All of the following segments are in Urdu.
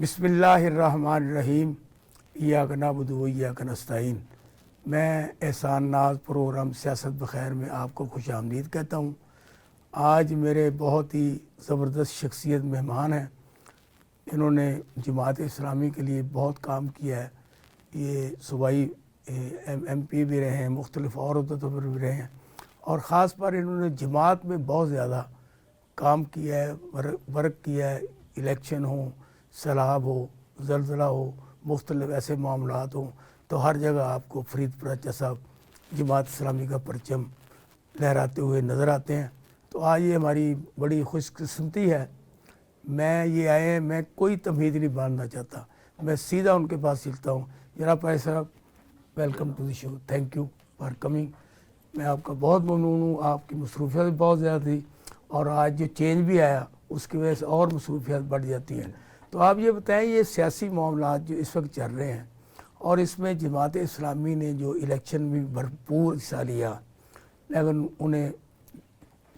بسم اللہ الرحمن الرحیم ایاک نعبد و ایاک نستعین۔ میں احسان ناز پروگرام سیاست بخیر میں آپ کو خوش آمدید کہتا ہوں۔ آج میرے بہت ہی زبردست شخصیت مہمان ہیں۔ انہوں نے جماعت اسلامی کے لیے بہت کام کیا ہے۔ یہ صوبائی ایم پی بھی رہے ہیں، مختلف اور عہدوں پر بھی رہے ہیں، اور خاص پر انہوں نے جماعت میں بہت زیادہ کام کیا ہے، ورک کیا ہے۔ الیکشن ہوں، سیلاب ہو، زلزلہ ہو، مختلف ایسے معاملات ہوں، تو ہر جگہ آپ کو فرید پراچا صاحب جماعت اسلامی کا پرچم لہراتے ہوئے نظر آتے ہیں۔ تو آج یہ ہماری بڑی خوش قسمتی ہے۔ میں کوئی تمہید نہیں باندھنا چاہتا، میں سیدھا ان کے پاس چلتا ہوں۔ جناب پائے صاحب، welcome to the show, thank you for coming. میں آپ کا بہت ممنون ہوں، آپ کی مصروفیت بھی بہت زیادہ تھی، اور آج جو چینج بھی آیا اس کی وجہ سے اور مصروفیت بڑھ جاتی ہیں۔ تو آپ یہ بتائیں، یہ سیاسی معاملات جو اس وقت چل رہے ہیں، اور اس میں جماعت اسلامی نے جو الیکشن میں بھرپور حصہ لیا، لیکن انہیں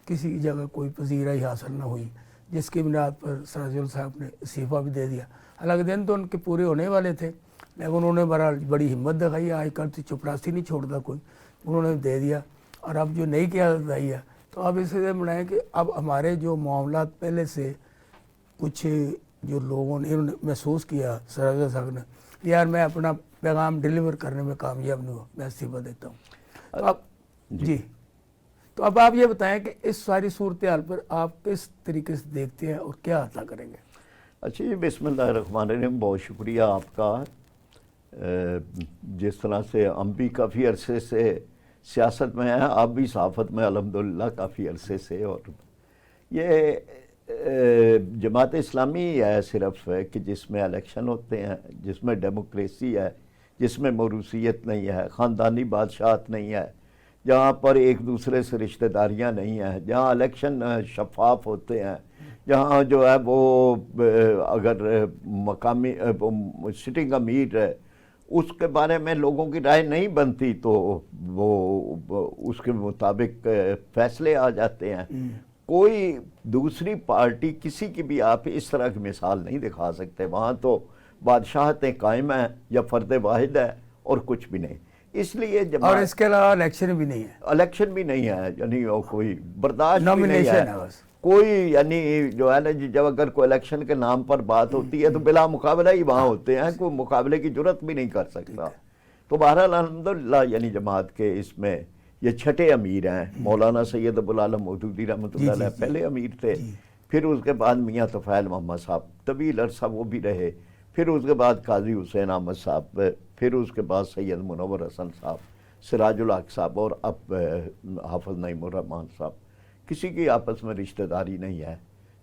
کسی جگہ کوئی پذیرائی حاصل نہ ہوئی، جس کی بنیاد پر سراج صاحب نے استعفیٰ بھی دے دیا۔ حالانکہ دن تو ان کے پورے ہونے والے تھے، لیکن انہوں نے بڑی ہمت دکھائی۔ آج کل تو چپڑاسی نہیں چھوڑتا کوئی، انہوں نے دے دیا۔ اور اب جو نئی قیادت آئی ہے، تو اب اس سے بنائیں کہ اب ہمارے جو معاملات پہلے سے کچھ جو لوگوں نے انہوں نے محسوس کیا، سراج صاحب نے، یار میں اپنا پیغام ڈیلیور کرنے میں کامیاب نہیں ہوا، میں استعفیٰ دیتا ہوں۔ تو اب جی، تو اب آپ یہ بتائیں کہ اس ساری صورتحال پر آپ کس طریقے سے دیکھتے ہیں اور کیا عطا کریں گے؟ اچھا جی، بسم اللہ الرحمن الرحیم۔ بہت شکریہ آپ کا۔ جس طرح سے ہم بھی کافی عرصے سے سیاست میں ہیں، آپ بھی صحافت میں الحمدللہ کافی عرصے سے، اور یہ جماعت اسلامی ہے صرف کہ جس میں الیکشن ہوتے ہیں، جس میں ڈیموکریسی ہے، جس میں موروثیت نہیں ہے، خاندانی بادشاہت نہیں ہے، جہاں پر ایک دوسرے سے رشتہ داریاں نہیں ہیں، جہاں الیکشن شفاف ہوتے ہیں، جہاں جو ہے وہ اگر مقامی سٹنگ امیر ہے اس کے بارے میں لوگوں کی رائے نہیں بنتی تو وہ اس کے مطابق فیصلے آ جاتے ہیں۔ کوئی دوسری پارٹی کسی کی بھی آپ اس طرح کی مثال نہیں دکھا سکتے۔ وہاں تو بادشاہتیں قائم ہیں یا فرد واحد ہے اور کچھ بھی نہیں۔ اس لیے اور اس کے علاوہ الیکشن بھی نہیں ہے، الیکشن بھی نہیں ہے، یعنی کوئی برداشت بھی نہیں نامینیشن ہے ہے بس کوئی، یعنی جو ہے نا جی، جب اگر کوئی الیکشن کے نام پر بات ہوتی ہے تو بلا مقابلہ ہی وہاں ہوتے ہیں، کوئی مقابلے کی جرت بھی نہیں کر سکتا۔ تو بہرحال الحمدللہ یعنی جماعت کے اس میں یہ چھٹے امیر ہیں۔ مولانا سید ابوالعالی مودودی رحمۃ اللہ علیہ پہلے امیر تھے، پھر اس کے بعد میاں طفیل محمد صاحب طویل عرصہ وہ بھی رہے، پھر اس کے بعد قاضی حسین احمد صاحب، پھر اس کے بعد سید منور حسن صاحب، سراج الحق صاحب، اور اب حافظ نعیم الرحمن صاحب۔ کسی کی آپس میں رشتہ داری نہیں ہے،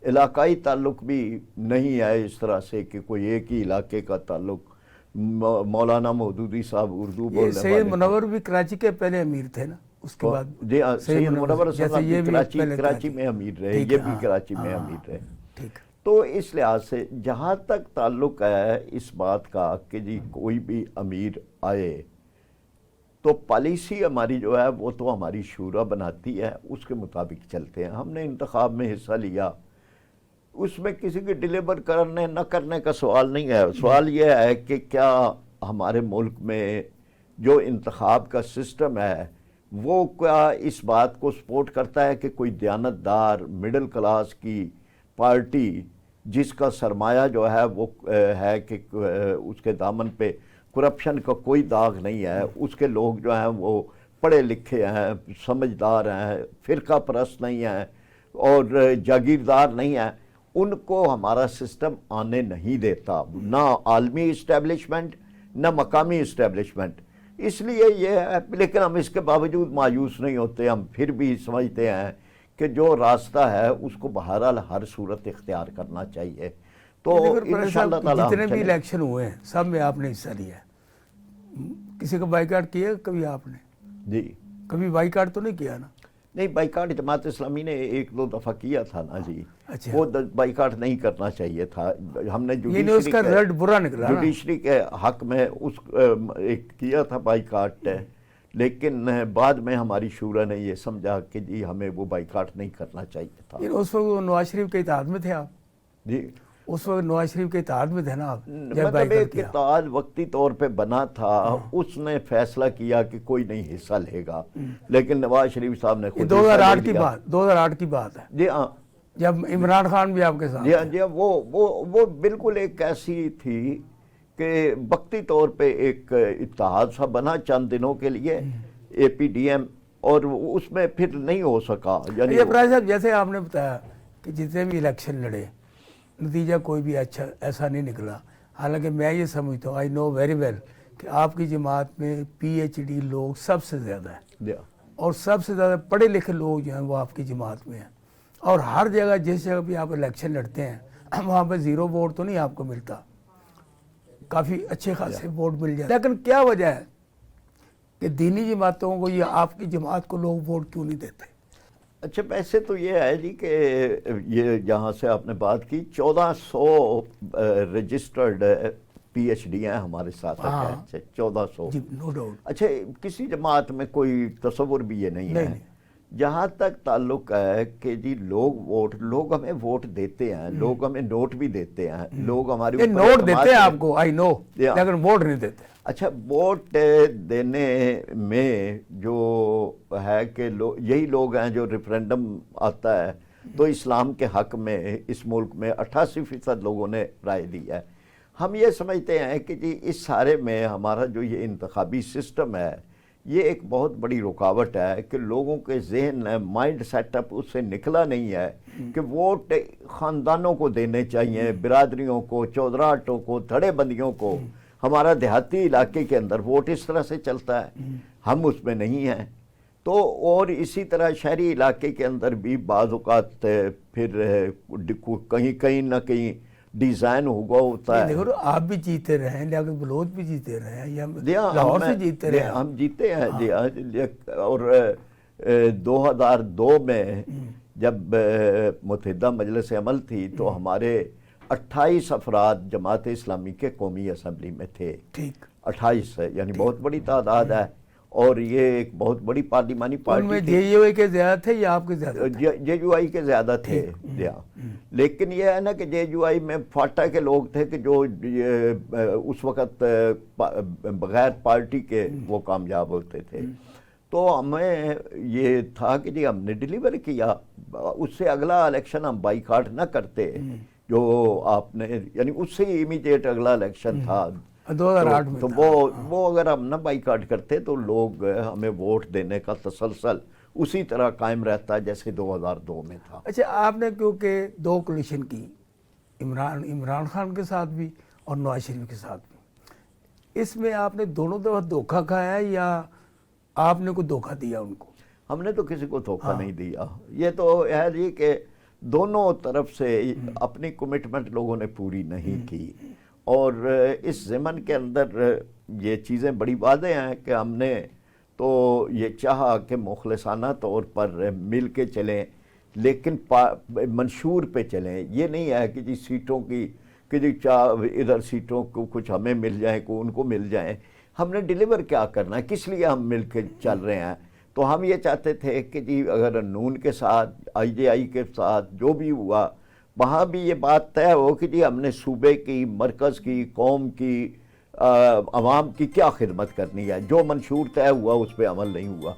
علاقائی تعلق بھی نہیں ہے اس طرح سے کہ کوئی ایک ہی علاقے کا تعلق۔ مولانا مودودی صاحب اردو یہ بولنے سید والے منور بھی کراچی کے پہلے امیر تھے نا، اس کے بعد جی ہاں، سید منور حسن صاحب بھی پہلے کراچی میں امیر رہے، ٹھیک یہ ہے، بھی ہاں، کراچی میں ہاں، امیر رہے۔ ٹھیک۔ تو اس لحاظ سے جہاں تک تعلق ہے اس بات کا کہ جی کوئی بھی امیر آئے تو پالیسی ہماری جو ہے وہ تو ہماری شورا بناتی ہے، اس کے مطابق چلتے ہیں۔ ہم نے انتخاب میں حصہ لیا، اس میں کسی کے ڈیلیور کرنے نہ کرنے کا سوال نہیں ہے۔ سوال یہ ہے کہ کیا ہمارے ملک میں جو انتخاب کا سسٹم ہے وہ کیا اس بات کو سپورٹ کرتا ہے کہ کوئی دیانتدار مڈل کلاس کی پارٹی جس کا سرمایہ جو ہے وہ ہے کہ اس کے دامن پہ کرپشن کا کوئی داغ نہیں ہے، اس کے لوگ جو ہیں وہ پڑھے لکھے ہیں، سمجھدار ہیں، فرقہ پرست نہیں ہیں اور جاگیردار نہیں ہیں، ان کو ہمارا سسٹم آنے نہیں دیتا، نہ عالمی اسٹیبلشمنٹ نہ مقامی اسٹیبلشمنٹ۔ اس لیے یہ ہے، لیکن ہم اس کے باوجود مایوس نہیں ہوتے، ہم پھر بھی سمجھتے ہیں کہ جو راستہ ہے اس کو بہرحال ہر صورت اختیار کرنا چاہیے۔ تو انشاءاللہ تعالی جتنے بھی الیکشن ہوئے ہیں سب میں آپ نے حصہ لیا ہے، کسی کا بائیکاٹ کیا کبھی آپ نے؟ جی کبھی بائیکاٹ تو نہیں کیا نا؟ نہیں، بائیکاٹ جماعت اسلامی نے ایک دو دفعہ کیا تھا نا جی، اچھا، وہ بائیکاٹ نہیں کرنا چاہیے تھا۔ ہم نے یعنی اس کا رزلٹ برا نکلا نا؟ جوڈیشری کے حق میں اس ایک کیا تھا بائیکاٹ، لیکن بعد میں ہماری شورا نے یہ سمجھا کہ جی ہمیں وہ بائیکاٹ نہیں کرنا چاہیے تھا۔ اس وقت نواز شریف کے اتحاد میں تھے آپ؟ جی اس وقت نواز شریف کے اتحاد میں تھے نا آپ جب مطلب بائیکاٹ ایک کیا؟ اتحاد وقتی طور پہ بنا تھا، اس نے فیصلہ کیا کہ کوئی نہیں حصہ لے گا، لیکن نواز شریف صاحب نے یہ خود 2008 کی بات 2008 کی بات ہے، جی ہاں جب عمران خان بھی آپ کے ساتھ جی ہاں تھے۔ جی ہاں، وہ بالکل ایک ایسی تھی کہ وقتی طور پہ ایک اتحاد سا بنا چند دنوں کے لیے اے پی ڈی ایم، اور اس میں پھر نہیں ہو سکا، یعنی یہ پرائز صاحب جیسے آپ نے بتایا کہ جتنے بھی الیکشن لڑے نتیجہ کوئی بھی اچھا ایسا نہیں نکلا، حالانکہ میں یہ سمجھتا ہوں آئی نو ویری ویل کہ آپ کی جماعت میں پی ایچ ڈی لوگ سب سے زیادہ ہیں، جی ہاں، اور سب سے زیادہ پڑھے لکھے لوگ جو ہیں وہ آپ کی جماعت میں ہیں، اور ہر جگہ جس جگہ بھی آپ الیکشن لڑتے ہیں وہاں پہ زیرو ووٹ تو نہیں آپ کو ملتا، کافی اچھے خاصے ووٹ مل جاتے، لیکن کیا وجہ ہے کہ دینی جماعتوں کو یا آپ کی جماعت کو لوگ ووٹ کیوں نہیں دیتے؟ اچھا ویسے تو یہ ہے جی کہ یہ جہاں سے آپ نے بات کی 1400 رجسٹرڈ پی ایچ ڈی ہیں ہمارے ساتھ، ہاں۔ اچھا 1400، جی نو ڈاؤٹ۔ اچھا کسی جماعت میں کوئی تصور بھی یہ نہیں ہے، نہیں۔ جہاں تک تعلق ہے کہ جی لوگ ہمیں ووٹ دیتے ہیں، لوگ ہمیں نوٹ بھی دیتے ہیں، لوگ ہمارے یہ اوپر نوٹ اعتماد دیتے ہیں آپ کرتے کو آئی نو، Yeah. لیکن ووٹ نہیں دیتے۔ اچھا ووٹ دینے میں جو ہے کہ یہی لوگ ہیں جو ریفرینڈم آتا ہے تو اسلام کے حق میں اس ملک میں 88% لوگوں نے رائے دی ہے۔ ہم یہ سمجھتے ہیں کہ جی اس سارے میں ہمارا جو یہ انتخابی سسٹم ہے یہ ایک بہت بڑی رکاوٹ ہے کہ لوگوں کے ذہن مائنڈ سیٹ اپ اس سے نکلا نہیں ہے کہ ووٹ خاندانوں کو دینے چاہیے، برادریوں کو، چودراہٹوں کو، دھڑے بندیوں کو۔ ہمارا دیہاتی علاقے کے اندر ووٹ اس طرح سے چلتا ہے، ہم اس میں نہیں ہیں، تو اور اسی طرح شہری علاقے کے اندر بھی بعض اوقات پھر کہیں نہ کہیں ڈیزائن ہوا ہوتا ہے۔ دیکھو آپ بھی جیتے رہے ہیں، لیاقت بلوچ بھی جیتے رہے ہیں، یا جی ہاں، لاہور سے جیتے رہے ہیں۔ ہم جیتے ہیں جی ہاں، اور 2002 میں جب متحدہ مجلس عمل تھی تو ہمارے 28 افراد جماعت اسلامی کے قومی اسمبلی میں تھے، ٹھیک 28 یعنی بہت بڑی تعداد ہے، اور یہ ایک بہت بڑی پارلیمانی ان پارٹی میں تھی۔ جے یو اے کے زیادہ تھے یا آپ کے زیادہ تھے؟ جے یو آئی کے زیادہ تھے جی ہاں، لیکن یہ ہے نا کہ جے یو آئی میں فاٹا کے لوگ تھے کہ جو اس وقت بغیر پارٹی کے وہ کامیاب ہوتے تھے، تو ہمیں یہ تھا کہ جی ہم نے ڈیلیور کیا، اس سے اگلا الیکشن ہم بائیکاٹ نہ کرتے جو آپ نے، یعنی اس سے امیڈیٹ اگلا الیکشن تھا 2008 میں تو تھا۔ وہ اگر ہم نہ بائیکاٹ کرتے تو لوگ ہمیں ووٹ دینے کا تسلسل اسی طرح قائم رہتا جیسے 2002 میں تھا۔ اچھا آپ نے کیونکہ 2 کولیشن کی، عمران خان کے ساتھ بھی اور نواز شریف کے ساتھ بھی، اس میں آپ نے دونوں دفعہ دھوکہ کھایا ہے یا آپ نے کوئی دھوکہ دیا ان کو؟ ہم نے تو کسی کو دھوکہ نہیں دیا، یہ تو ہے جی کہ دونوں طرف سے اپنی کمٹمنٹ لوگوں نے پوری نہیں کی، اور اس ضمن کے اندر یہ چیزیں بڑی واضح ہیں کہ ہم نے تو یہ چاہا کہ مخلصانہ طور پر مل کے چلیں، لیکن منشور پہ چلیں، یہ نہیں ہے کہ جی سیٹوں کی کہ جی ادھر سیٹوں کو کچھ ہمیں مل جائیں کو ان کو مل جائیں، ہم نے ڈیلیور کیا کرنا ہے، کس لیے ہم مل کے چل رہے ہیں۔ تو ہم یہ چاہتے تھے کہ جی اگر نون کے ساتھ آئی جے آئی کے ساتھ جو بھی ہوا وہاں بھی یہ بات طے ہو کہ جی ہم نے صوبے کی، مرکز کی، قوم کی، عوام کی کیا خدمت کرنی ہے، جو منشور طے ہوا اس پہ عمل نہیں ہوا۔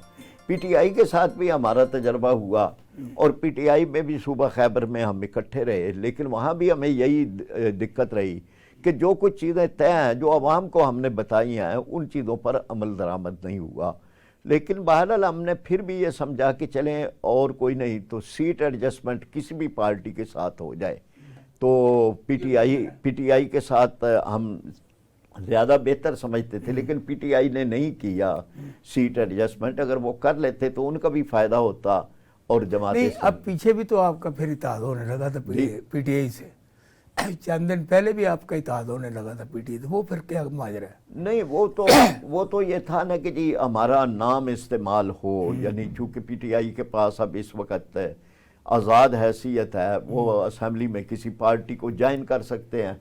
پی ٹی آئی کے ساتھ بھی ہمارا تجربہ ہوا، اور پی ٹی آئی میں بھی صوبہ خیبر میں ہم اکٹھے رہے، لیکن وہاں بھی ہمیں یہی دقت رہی کہ جو کچھ چیزیں طے ہیں جو عوام کو ہم نے بتائی ہیں ان چیزوں پر عمل درآمد نہیں ہوا۔ لیکن بہرحال ہم نے پھر بھی یہ سمجھا کہ چلیں اور کوئی نہیں تو سیٹ ایڈجسٹمنٹ کسی بھی پارٹی کے ساتھ ہو جائے، تو پی ٹی آئی کے ساتھ ہم زیادہ بہتر سمجھتے تھے، لیکن پی ٹی آئی نے نہیں کیا سیٹ ایڈجسٹمنٹ، اگر وہ کر لیتے تو ان کا بھی فائدہ ہوتا اور جماعت نہیں اب پیچھے بھی تو آپ کا پھر اتحاد ہونے لگا تھا پی ٹی آئی سے، چند دن پہلے بھی آپ کا اتحاد ہونے لگا تھا پی ٹی آئی سے، وہ پھر کیا ماجرا ہے؟ نہیں وہ تو یہ تھا نا کہ جی ہمارا نام استعمال ہو، یعنی چونکہ پی ٹی آئی کے پاس اب اس وقت آزاد حیثیت ہے، وہ اسمبلی میں کسی پارٹی کو جوائن کر سکتے ہیں،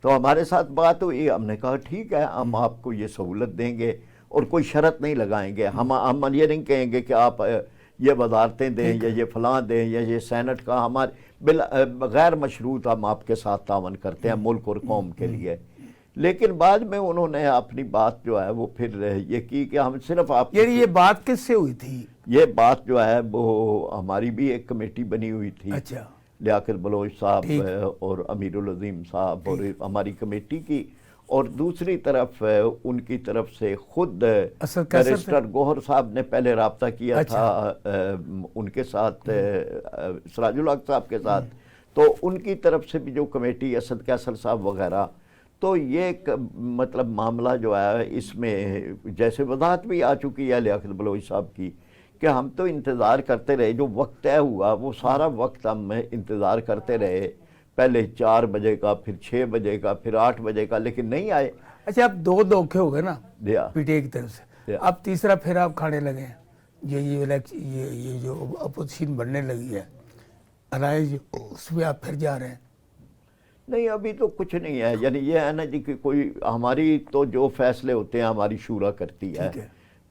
تو ہمارے ساتھ بات ہوئی، ہم نے کہا ٹھیک ہے ہم آپ کو یہ سہولت دیں گے اور کوئی شرط نہیں لگائیں گے، ہم یہ نہیں کہیں گے کہ آپ یہ وزارتیں دیں یا یہ فلاں دیں یا یہ سینٹ کا، غیر مشروط ہم آپ کے ساتھ تعاون کرتے ہیں ملک اور قوم کے لیے. لیکن بعد میں انہوں نے اپنی بات جو ہے وہ پھر یہ کی کہ ہم صرف آپ یعنی یہ بات کس سے ہوئی تھی؟ یہ بات جو ہے وہ ہماری بھی ایک کمیٹی بنی ہوئی تھی. اچھا. لیاقت بلوچ صاحب اور امیر العظیم صاحب اور ہماری کمیٹی کی، اور دوسری طرف ان کی طرف سے خود بیرسٹر گوہر صاحب نے پہلے رابطہ کیا تھا ان کے ساتھ، سراج الحق صاحب کے ساتھ. تو ان کی طرف سے بھی جو کمیٹی، اسد قیصر صاحب وغیرہ، تو یہ مطلب معاملہ جو ہے اس میں جیسے وضاحت بھی آ چکی ہے لیاقت بلوچ صاحب کی کہ ہم تو انتظار کرتے رہے، جو وقت طے ہوا وہ سارا وقت ہم انتظار کرتے رہے، پہلے 4 بجے کا، پھر 6 بجے کا، پھر 8 بجے کا، لیکن نہیں آئے. اچھا، اب 2 دھوکے ہو گئے نا پی ٹی آئی کی طرف سے، اب تیسرا پھر آپ کھانے لگے ہیں. یہ جو اپوزیشن بننے لگی ہے الائنس، اس میں آپ پھر جا رہے ہیں. نہیں، ابھی تو کچھ نہیں ہے. یعنی یہ ہے نا جی کہ کوئی ہماری تو جو فیصلے ہوتے ہیں ہماری شورا کرتی ہے،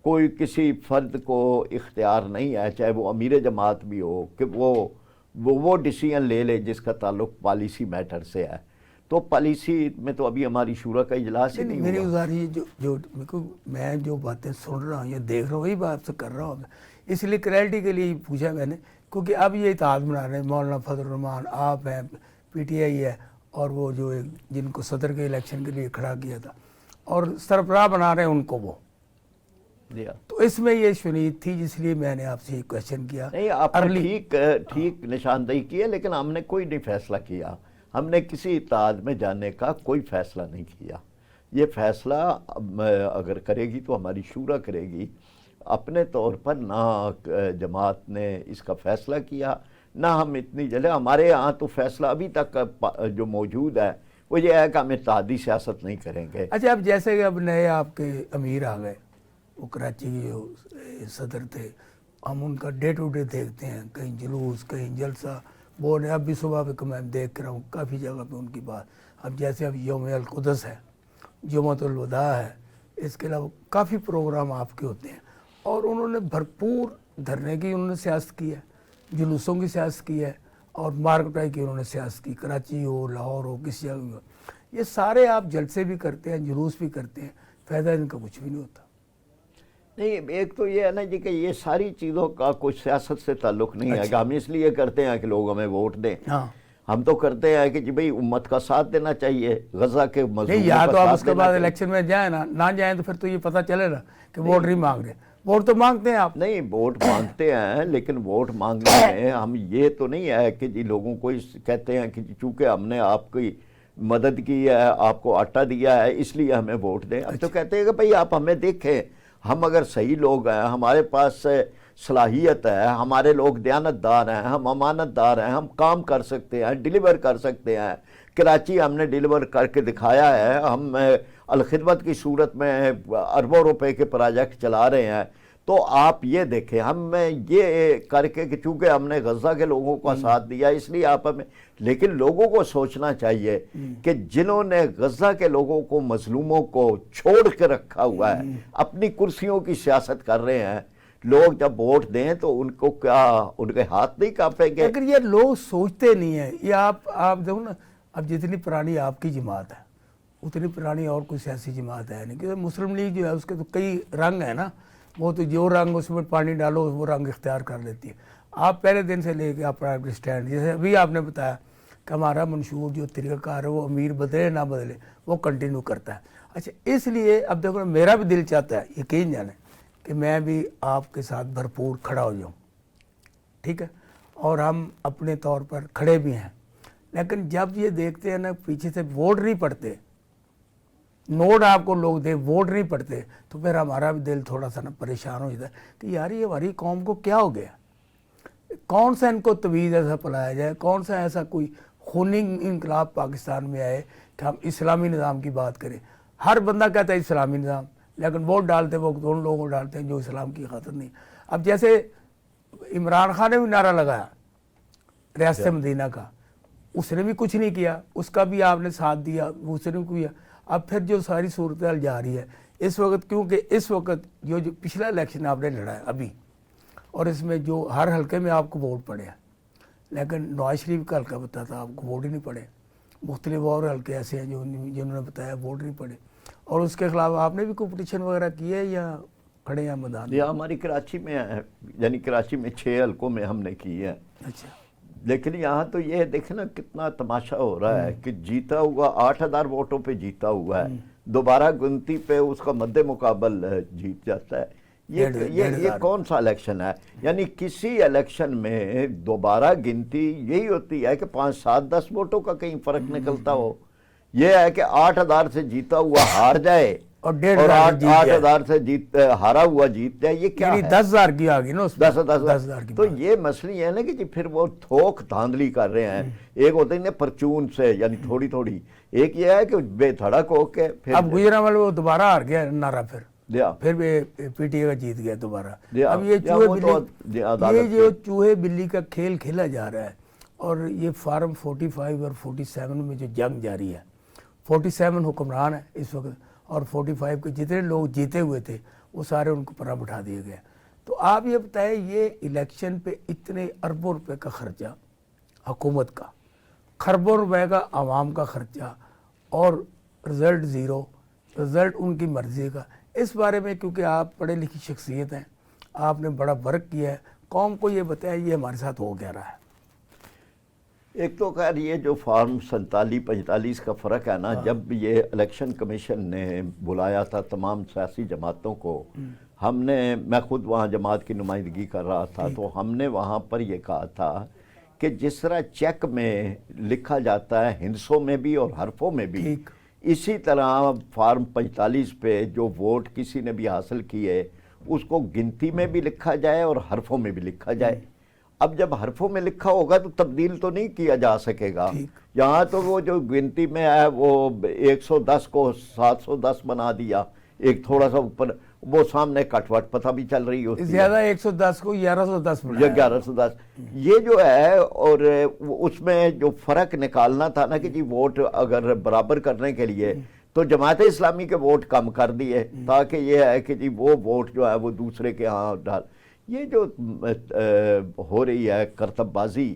کوئی کسی فرد کو اختیار نہیں ہے، چاہے وہ امیر جماعت بھی ہو، کہ وہ ڈیسیژن لے لے جس کا تعلق پالیسی میٹر سے ہے. تو پالیسی میں تو ابھی ہماری شورا کا اجلاس ہی نہیں ہوا. میری گزارش جو میں جو باتیں سن رہا ہوں یا دیکھ رہا ہوں وہی بات سے کر رہا ہوں. اس لیے کلیئرٹی کے لیے پوچھا میں نے، کیونکہ اب یہ اتحاد بنا رہے ہیں، مولانا فضل الرحمان، آپ ہیں، پی ٹی آئی ہے، اور وہ جو جن کو صدر کے الیکشن کے لیے کھڑا کیا تھا، اور سربراہ بنا رہے ہیں ان کو وہ. تو اس میں یہ شنید تھی، جس لیے میں نے آپ سے یہ کوشچن کیا. نہیں، آپ نے ٹھیک نشاندہی کی ہے، لیکن ہم نے کوئی نہیں فیصلہ کیا. ہم نے کسی اتحاد میں جانے کا کوئی فیصلہ نہیں کیا. یہ فیصلہ اگر کرے گی تو ہماری شورا کرے گی. اپنے طور پر نہ جماعت نے اس کا فیصلہ کیا، نہ ہم اتنی جلے. ہمارے ہاں تو فیصلہ ابھی تک جو موجود ہے وہ یہ ہے کہ ہم اتحادی سیاست نہیں کریں گے. اچھا، اب جیسے کہ اب نئے آپ کے امیر آ گئے، وہ کراچی کے جو صدر تھے، ہم ان کا ڈے ٹو ڈے دیکھتے ہیں، کہیں جلوس، کہیں جلسہ. وہ اب بھی صبح پہ میں دیکھ رہا ہوں کافی جگہ پہ ان کی بات. اب جیسے اب یوم القدس ہے، جمعۃ الوداع ہے، اس کے علاوہ کافی پروگرام آپ کے ہوتے ہیں، اور انہوں نے بھرپور دھرنے کی انہوں نے سیاست کی ہے، جلوسوں کی سیاست کی ہے، اور مارکٹائی کی انہوں نے سیاست کی، کراچی ہو، لاہور ہو، کسی جگہ ہو. یہ سارے آپ جلسے بھی کرتے ہیں، جلوس بھی کرتے ہیں، فائدہ ان کا کچھ بھی نہیں ہوتا. نہیں، ایک تو یہ ہے نا جی کہ یہ ساری چیزوں کا کوئی سیاست سے تعلق نہیں ہے کہ ہم اس لیے کرتے ہیں کہ لوگ ہمیں ووٹ دیں. ہم تو کرتے ہیں کہ جی بھئی امت کا ساتھ دینا چاہیے، غزہ کے مظلوموں کا ساتھ دینا چاہیے. یا تو آپ اس کے بعد الیکشن میں جائیں نا، نہ جائیں تو پھر تو یہ پتہ چلے نا کہ ووٹ نہیں مانگ رہے. ووٹ تو مانگتے ہیں آپ. نہیں، ووٹ مانگتے ہیں، لیکن ووٹ مانگنے میں ہم یہ تو نہیں ہے کہ جی لوگوں کو کہتے ہیں کہ چونکہ ہم نے آپ کی مدد کی ہے، آپ کو آٹا دیا ہے، اس لیے ہمیں ووٹ دیں. اب تو کہتے ہیں کہ بھئی آپ ہمیں دیکھیں، ہم اگر صحیح لوگ ہیں، ہمارے پاس صلاحیت ہے، ہمارے لوگ دیانت دار ہیں، ہم امانت دار ہیں، ہم کام کر سکتے ہیں، ڈیلیور کر سکتے ہیں. کراچی ہم نے ڈیلیور کر کے دکھایا ہے. ہم الخدمت کی صورت میں اربوں روپے کے پروجیکٹ چلا رہے ہیں. تو آپ یہ دیکھیں، ہم یہ کر کے کہ چونکہ ہم نے غزہ کے لوگوں کا ساتھ دیا اس لیے آپ ہمیں. لیکن لوگوں کو سوچنا چاہیے کہ جنہوں نے غزہ کے لوگوں کو، مظلوموں کو چھوڑ کے رکھا ہوا ہے، اپنی کرسیوں کی سیاست کر رہے ہیں، لوگ جب ووٹ دیں تو ان کو کیا ان کے ہاتھ نہیں کانپیں گے؟ اگر یہ لوگ سوچتے نہیں ہیں، یہ آپ دیکھو نا، اب جتنی پرانی آپ کی جماعت ہے اتنی پرانی اور کوئی سیاسی جماعت ہے نہیں. کیونکہ مسلم لیگ جو ہے اس کے تو کئی رنگ ہیں نا، وہ تو جو رنگ اس میں پانی ڈالو وہ رنگ اختیار کر لیتی ہے. آپ پہلے دن سے لے کے آپ پرائیویٹ اسٹینڈ، جیسے ابھی آپ نے بتایا کہ ہمارا منشور جو طریقہ کار ہے وہ امیر بدلے نہ بدلے وہ کنٹینیو کرتا ہے. اچھا، اس لیے اب دیکھو میرا بھی دل چاہتا ہے، یقین جانیں، کہ میں بھی آپ کے ساتھ بھرپور کھڑا ہو جاؤں، ٹھیک ہے، اور ہم اپنے طور پر کھڑے بھی ہیں. لیکن جب یہ دیکھتے ہیں نا پیچھے سے ووٹ نہیں پڑتے، نوٹ آپ کو لوگ دے، ووٹ نہیں پڑتے، تو پھر ہمارا بھی دل تھوڑا سا نا پریشان ہو جاتا ہے کہ یار یہ ہماری قوم کو کیا ہو گیا. کون سا ان کو تویز ایسا پلایا جائے، کون سا ایسا کوئی خونی انقلاب پاکستان میں آئے کہ ہم اسلامی نظام کی بات کریں. ہر بندہ کہتا ہے اسلامی نظام، لیکن ووٹ ڈالتے وقت ان لوگوں کو ڈالتے ہیں جو اسلام کی خاطر نہیں. اب جیسے عمران خان نے بھی نعرہ لگایا ریاست مدینہ کا، اس نے بھی کچھ نہیں کیا، اس کا بھی آپ نے ساتھ دیا، اس نے بھی کیا. اب پھر جو ساری صورتحال جا رہی ہے اس وقت، کیونکہ اس وقت جو پچھلا الیکشن آپ نے لڑا ہے ابھی، اور اس میں جو ہر حلقے میں آپ کو ووٹ پڑے ہیں، لیکن نواز شریف کا حلقہ بتایا تھا آپ کو ووٹ ہی نہیں پڑے. مختلف اور حلقے ایسے ہیں جنہوں نے بتایا ووٹ نہیں پڑے. اور اس کے خلاف آپ نے بھی کوئی پٹیشن وغیرہ کی ہے یا کھڑے ہیں میدان؟ یہ ہماری کراچی میں ہے، یعنی کراچی میں 6 حلقوں میں ہم نے کی ہے. اچھا. لیکن یہاں تو یہ دیکھیں نا کتنا تماشا ہو رہا ہے کہ جیتا ہوا 8,000 ووٹوں پہ جیتا ہوا ہے، دوبارہ گنتی پہ اس کا مد مقابل جیت جاتا ہے. یہ کون سا الیکشن ہے؟ یعنی کسی الیکشن میں دوبارہ گنتی یہی ہوتی ہے کہ 5, 7, 10 ووٹوں کا کہیں فرق نکلتا ہو. یہ ہے کہ 8,000 سے جیتا ہوا ہار جائے اور اور 8,000 سے ہارا ہوا جیت جائے. یہ کیا ہے؟ 10,000 کی آگی نا، 10,000 کی. تو یہ مسئلہ یہ ہے نا کہ جی پھر وہ تھوک دھاندلی کر رہے ہیں. ایک ہوتے ہیں پرچون سے، یعنی تھوڑی تھوڑی. ایک یہ ہے کہ بے دھڑک ہو کے پھر اب گجرانوالے وہ دوبارہ ہار گیا نعرہ، پھر پی ٹی اے کا جیت گیا دوبارہ. اب یہ جو چوہے بلی کا کھیل کھیلا جا رہا ہے، اور یہ فارم 45 اور 47 میں جو جنگ جاری ہے، 47 حکمران ہے اس وقت، اور 45 کے جتنے لوگ جیتے ہوئے تھے وہ سارے ان کو پناہ بٹھا دیے گئے. تو آپ یہ بتائیں، یہ الیکشن پہ اتنے اربوں روپے کا خرچہ حکومت کا، خربوں روپے کا عوام کا خرچہ، اور رزلٹ زیرو، رزلٹ ان کی مرضی کا. اس بارے میں کیونکہ آپ پڑھے لکھی شخصیت ہیں، آپ نے بڑا ورک کیا ہے، قوم کو یہ بتایا یہ ہمارے ساتھ ہو کیا رہا ہے. ایک تو خیر یہ جو فارم 47-45 کا فرق ہے نا، جب یہ الیکشن کمیشن نے بلایا تھا تمام سیاسی جماعتوں کو، میں خود وہاں جماعت کی نمائندگی کر رہا تھا، تو ہم نے وہاں پر یہ کہا تھا کہ جس طرح چیک میں لکھا جاتا ہے ہندسوں میں بھی اور حرفوں میں بھی، اسی طرح فارم 45 پہ جو ووٹ کسی نے بھی حاصل کیے اس کو گنتی میں بھی لکھا جائے اور حرفوں میں بھی لکھا جائے. اب جب حرفوں میں لکھا ہوگا تو تبدیل تو نہیں کیا جا سکے گا. یہاں تو وہ جو گنتی میں ہے وہ 110 کو 710 بنا دیا، ایک تھوڑا سا اوپر وہ سامنے کٹ وٹ پتہ بھی چل رہی ہوتی ہے، زیادہ 110 کو 1110 بنایا، 1110. یہ جو ہے، اور اس میں جو فرق نکالنا تھا نا کہ جی ووٹ اگر برابر کرنے کے لیے تو جماعت اسلامی کے ووٹ کم کر دیے، تاکہ یہ ہے کہ جی وہ ووٹ جو ہے وہ دوسرے کے ہاں ڈال. یہ جو ہو رہی ہے کرتب بازی،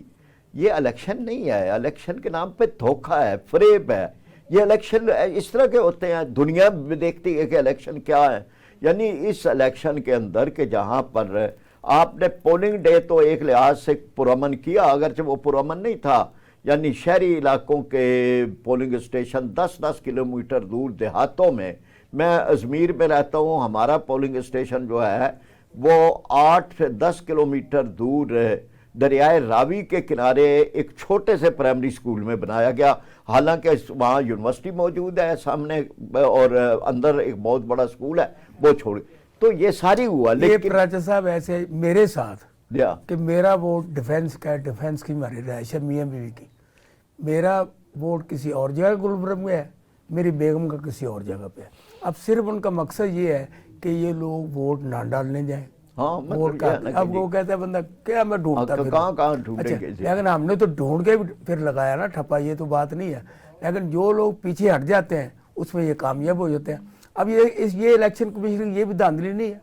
یہ الیکشن نہیں ہے. الیکشن کے نام پہ دھوکہ ہے، فریب ہے. یہ الیکشن اس طرح کے ہوتے ہیں، دنیا بھی دیکھتی ہے کہ الیکشن کیا ہے. یعنی اس الیکشن کے اندر کہ جہاں پر آپ نے پولنگ ڈے تو ایک لحاظ سے پرامن کیا، اگرچہ وہ پرامن نہیں تھا. یعنی شہری علاقوں کے پولنگ اسٹیشن 10-10 کلومیٹر دور دیہاتوں میں ازمیر میں رہتا ہوں، ہمارا پولنگ اسٹیشن جو ہے وہ 8 سے 10 کلومیٹر دور دریائے راوی کے کنارے ایک چھوٹے سے پرائمری سکول میں بنایا گیا. حالانکہ وہاں یونیورسٹی موجود ہے سامنے، اور اندر ایک بہت بڑا سکول ہے، وہ چھوڑ. تو یہ ساری ہوا. لیکن پراچا صاحب ایسے میرے ساتھ کہ میرا ووٹ ڈیفینس کا ہے، ڈیفینس کی ہماری رہائش ہے میاں بیوی کی، میرا ووٹ کسی اور جگہ گلبرگ میں ہے، میری بیگم کا کسی اور جگہ پہ ہے. اب صرف ان کا مقصد یہ ہے کہ یہ لوگ ووٹ نہ ڈالنے جائیں. اب وہ کہتا ہے بندہ کیا میں ڈھونڈتا لیکن ہم نے تو ڈھونڈ کے بھی پھر لگایا نا ٹھپا. یہ تو بات نہیں ہے، لیکن جو لوگ پیچھے ہٹ جاتے ہیں اس میں یہ کامیاب ہو جاتے ہیں. اب یہ الیکشن کمیشن یہ بھی دھاندلی نہیں ہے؟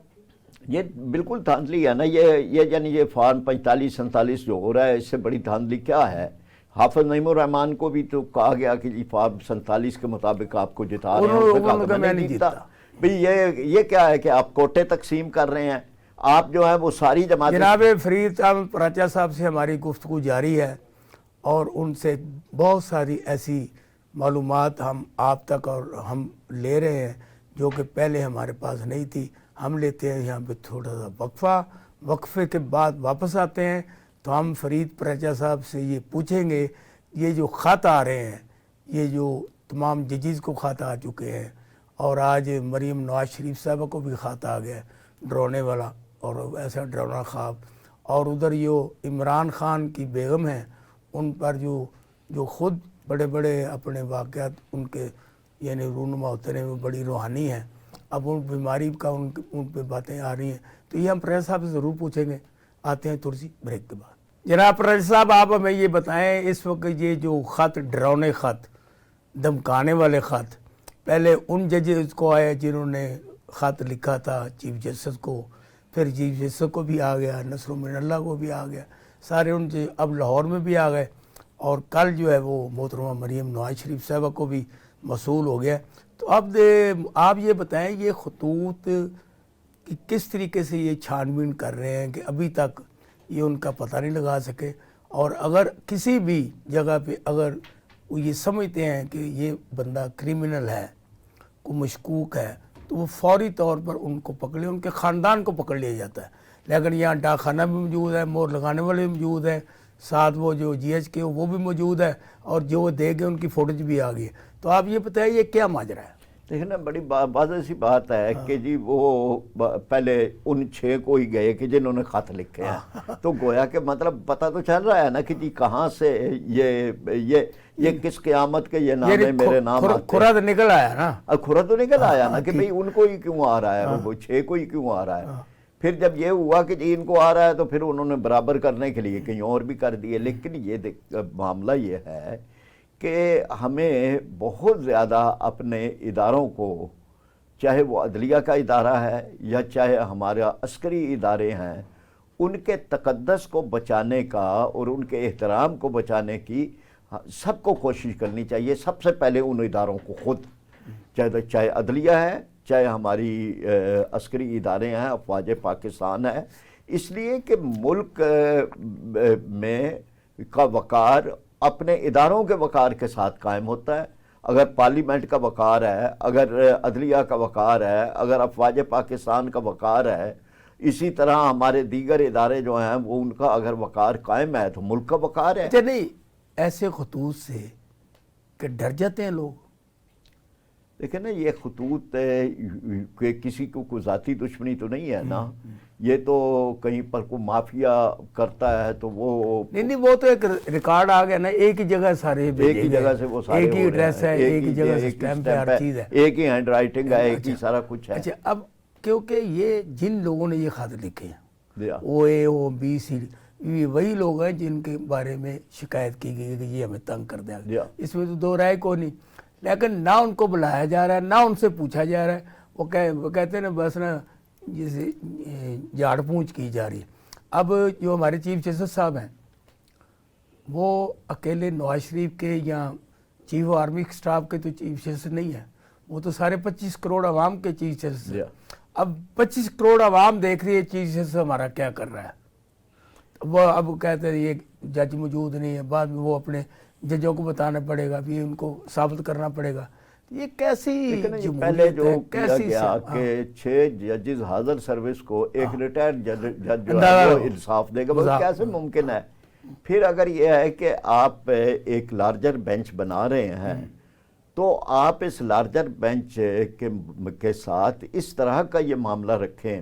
یہ بالکل دھاندلی ہے نا. یعنی یہ فارم 45-47 جو ہو رہا ہے، اس سے بڑی دھاندلی کیا ہے؟ حافظ نعیم الرحمان کو بھی تو کہا گیا کہ جی فارم 47 کے مطابق آپ کو جتا رہے ہیں، میں نہیں جیتا. بھئی یہ کیا ہے کہ آپ کوٹے تقسیم کر رہے ہیں؟ آپ جو ہے وہ ساری جماعت. جناب فرید پراچا صاحب سے ہماری گفتگو جاری ہے، اور ان سے بہت ساری ایسی معلومات ہم آپ تک اور ہم لے رہے ہیں جو کہ پہلے ہمارے پاس نہیں تھی. ہم لیتے ہیں یہاں پہ تھوڑا سا وقفے کے بعد واپس آتے ہیں تو ہم فرید پراچا صاحب سے یہ پوچھیں گے، یہ جو خط آ رہے ہیں، یہ جو تمام ججز کو خط آ چکے ہیں، اور آج مریم نواز شریف صاحبہ کو بھی خط آ گیا ڈرانے والا اور ایسا ڈرانا خواب، اور ادھر یہ عمران خان کی بیگم ہیں، ان پر جو خود بڑے بڑے اپنے واقعات ان کے یعنی رونما ہوتے رہے، وہ بڑی روحانی ہیں. اب ان بیماری کا ان پہ باتیں آ رہی ہیں، تو یہ ہم پریس صاحب سے ضرور پوچھیں گے. آتے ہیں ترسی بریک کے بعد. جناب پریس صاحب، آپ ہمیں یہ بتائیں، اس وقت یہ جو خط، ڈراؤنے خط، دھمکانے والے خط، پہلے ان ججز کو آئے جنہوں نے خط لکھا تھا چیف جسٹس کو، پھر چیف جسٹس کو بھی آ گیا، نصر من اللہ کو بھی آ گیا، سارے ان سے اب لاہور میں بھی آ گئے، اور کل جو ہے وہ محترمہ مریم نواز شریف صاحبہ کو بھی موصول ہو گیا۔ تو اب آپ یہ بتائیں یہ خطوط کہ کس طریقے سے یہ چھان بین کر رہے ہیں کہ ابھی تک یہ ان کا پتہ نہیں لگا سکے، اور اگر کسی بھی جگہ پہ اگر وہ یہ سمجھتے ہیں کہ یہ بندہ کریمنل ہے، کوئی مشکوک ہے، تو وہ فوری طور پر ان کو پکڑے، ان کے خاندان کو پکڑ لیا جاتا ہے۔ لیکن یہاں ڈاک خانہ بھی موجود ہے، مور لگانے والے بھی موجود ہیں، ساتھ وہ جو جی ایچ کے وہ بھی موجود ہے، اور جو وہ دے گئے ان کی فوٹوج بھی آ گئی ہے۔ تو آپ یہ بتائیں یہ کیا ماجرا ہے؟ دیکھیں نا، بڑی واضح سی بات ہے کہ جی وہ پہلے ان 6 کو ہی گئے کہ جنہوں نے خط لکھے ہیں، تو گویا کہ مطلب پتہ تو چل رہا ہے نا کہ جی کہاں سے یہ کس قیامت کے یہ نام ہے، میرے نام آتے ہیں۔ کھرا تو نکل آیا نا، کھرا تو نکل آیا نا کہ بھئی ان کو ہی کیوں آ رہا ہے، وہ 6 کو ہی کیوں آ رہا ہے۔ پھر جب یہ ہوا کہ جی ان کو آ رہا ہے تو پھر انہوں نے برابر کرنے کے لیے کہیں اور بھی کر دیے۔ لیکن یہ معاملہ یہ ہے کہ ہمیں بہت زیادہ اپنے اداروں کو، چاہے وہ عدلیہ کا ادارہ ہے یا چاہے ہمارا عسکری ادارے ہیں، ان کے تقدس کو بچانے کا اور ان کے احترام کو بچانے کی سب کو کوشش کرنی چاہیے۔ سب سے پہلے ان اداروں کو خود، چاہے عدلیہ ہے، چاہے ہماری عسکری ادارے ہیں، افواج پاکستان ہے، اس لیے کہ ملک میں کا وقار اپنے اداروں کے وقار کے ساتھ قائم ہوتا ہے۔ اگر پارلیمنٹ کا وقار ہے، اگر عدلیہ کا وقار ہے، اگر افواج پاکستان کا وقار ہے، اسی طرح ہمارے دیگر ادارے جو ہیں وہ ان کا اگر وقار قائم ہے تو ملک کا وقار ہے۔ اچھا نہیں، ایسے خطوط سے کہ ڈر جاتے ہیں لوگ؟ دیکھیں نا، یہ خطوط کہ کسی کو کوئی ذاتی دشمنی تو نہیں ہے نا، یہ تو کہیں پر کوئی مافیا کرتا ہے تو وہ نہیں، وہ تو ایک ریکارڈ آ گیا نا، ایک ہی جگہ سارے ایک ہی جگہ سے وہ سارے ایک ہی ایڈریس ہے، ایک ہی جگہ سے سٹیمپ ہے، ہر چیز ہے، ایک ہی ہینڈ رائٹنگ ہے، ایک ہی سارا کچھ ہے۔ اچھا، اب کیونکہ یہ جن لوگوں نے یہ خط لکھے ہیں، او اے او بی سی، یہ وہی لوگ ہیں جن کے بارے میں شکایت کی گئی کہ یہ ہمیں تنگ کر دیا، اس میں تو دو رائے کو نہیں۔ لیکن نہ ان کو بلایا جا رہا ہے، نہ ان سے پوچھا جا رہا ہے، وہ کہتے ہیں نا بس نا جیسے جھاڑ پونچھ کی جا رہی ہے۔ اب جو ہمارے چیف جسٹس صاحب ہیں وہ اکیلے نواز شریف کے یا چیف آرمی اسٹاف کے تو چیف جسٹس نہیں ہیں، وہ تو سارے 25 کروڑ عوام کے چیف جسٹس ہیں۔ اب 25 کروڑ عوام دیکھ رہی ہے چیف جسٹس ہمارا کیا کر رہا ہے، وہ اب کہتے ہیں یہ جج موجود نہیں ہے، بعد میں وہ اپنے ججوں کو بتانا پڑے گا، بھی ان کو ثابت کرنا پڑے گا۔ یہ کیسی پہلے جو کیا گیا کہ 6 ججز حاضر سروس کو ایک ریٹائرڈ جج جو ہے وہ انصاف دے گا، وہ کیسے ممکن ہے؟ پھر اگر یہ ہے کہ آپ ایک لارجر بینچ بنا رہے ہیں تو آپ اس لارجر بینچ کے ساتھ اس طرح کا یہ معاملہ رکھیں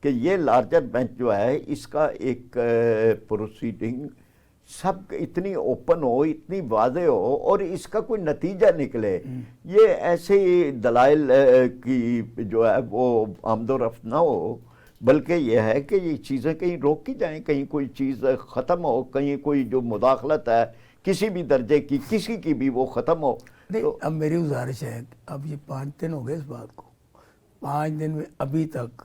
کہ یہ لارجر بینچ جو ہے اس کا ایک پروسیڈنگ سب اتنی اوپن ہو، اتنی واضح ہو، اور اس کا کوئی نتیجہ نکلے۔ یہ ایسے دلائل کی جو ہے وہ آمد و رفت نہ ہو، بلکہ یہ ہے کہ یہ چیزیں کہیں روکی جائیں، کہیں کوئی چیز ختم ہو، کہیں کوئی جو مداخلت ہے کسی بھی درجے کی، کسی کی بھی، وہ ختم ہو۔ اب میری گزارش ہے، اب یہ 5 دن ہو گئے اس بات کو، 5 دن میں ابھی تک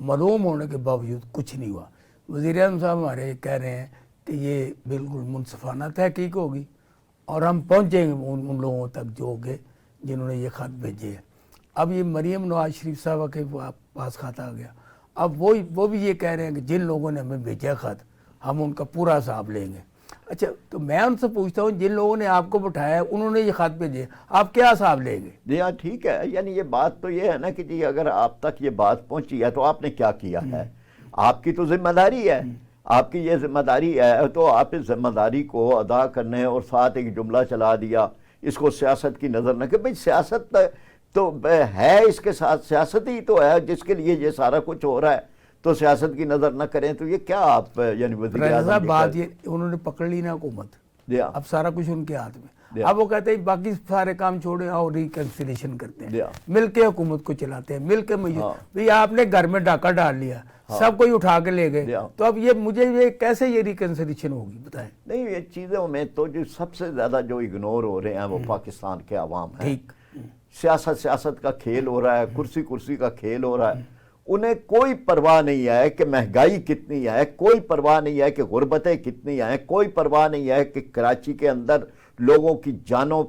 معلوم ہونے کے باوجود کچھ نہیں ہوا۔ وزیر اعظم صاحب ہمارے کہہ رہے ہیں کہ یہ بالکل منصفانہ تحقیق ہوگی اور ہم پہنچیں گے ان لوگوں تک جو ہوگے جنہوں نے یہ خط بھیجے ہیں۔ اب یہ مریم نواز شریف صاحبہ کے پاس خط آ گیا، اب وہ بھی یہ کہہ رہے ہیں کہ جن لوگوں نے ہمیں بھیجا خط ہم ان کا پورا حساب لیں گے۔ اچھا، تو میں ان سے پوچھتا ہوں جن لوگوں نے آپ کو بٹھایا ہے انہوں نے یہ خط بھیجے، آپ کیا حساب لیں گے؟ جی ہاں، ٹھیک ہے، یعنی یہ بات تو یہ ہے نا کہ جی اگر آپ تک یہ بات پہنچی ہے تو آپ نے کیا کیا ہے؟ آپ کی تو ذمہ داری ہے، آپ کی یہ ذمہ داری ہے تو آپ اس ذمہ داری کو ادا کرنے، اور ساتھ ایک جملہ چلا دیا اس کو سیاست کی نظر نہ کہ بھئی سیاست تو ہے، اس کے ساتھ سیاست ہی تو ہے جس کے لیے یہ سارا کچھ ہو رہا ہے، تو سیاست کی نظر نہ کریں تو یہ کیا آپ یعنی وزیر اعظم بات یہ انہوں نے پکڑ لی نا حکومت، اب سارا کچھ ان کے ہاتھ میں، اب وہ کہتے ہیں باقی سارے کام چھوڑیں اور ریکنسیلیشن کرتے ہیں، مل کے حکومت کو چلاتے ہیں، مل کے بھئی آپ نے گھر میں ڈاکہ ڈال لیا، سب کوئی اٹھا کے لے گئے، تو اب یہ مجھے یہ کیسے یہ ریکنسیلیشن ہوگی بتائیں؟ نہیں، یہ چیزوں میں تو جو سب سے زیادہ جو اگنور ہو رہے ہیں وہ پاکستان کے عوام ہیں۔ سیاست کا کھیل ہو رہا ہے، کرسی کا کھیل ہو رہا ہے، انہیں کوئی پرواہ نہیں ہے کہ مہنگائی کتنی ہے، کوئی پرواہ نہیں ہے کہ غربتیں کتنی ہیں، کوئی پرواہ نہیں ہے کہ کراچی کے اندر لوگوں کی جانوں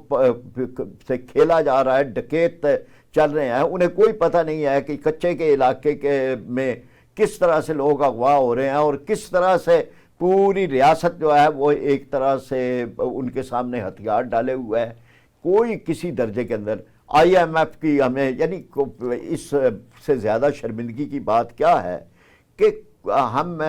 سے کھیلا جا رہا ہے، ڈکیت چل رہے ہیں. انہیں کوئی پتہ نہیں ہے کہ کچے کے علاقے میں کس طرح سے لوگ اغوا ہو رہے ہیں اور کس طرح سے پوری ریاست جو ہے وہ ایک طرح سے ان کے سامنے ہتھیار ڈالے ہوئے ہے. کوئی کسی درجے کے اندر آئی ایم ایف کی ہمیں یعنی اس سے زیادہ شرمندگی کی بات کیا ہے کہ ہم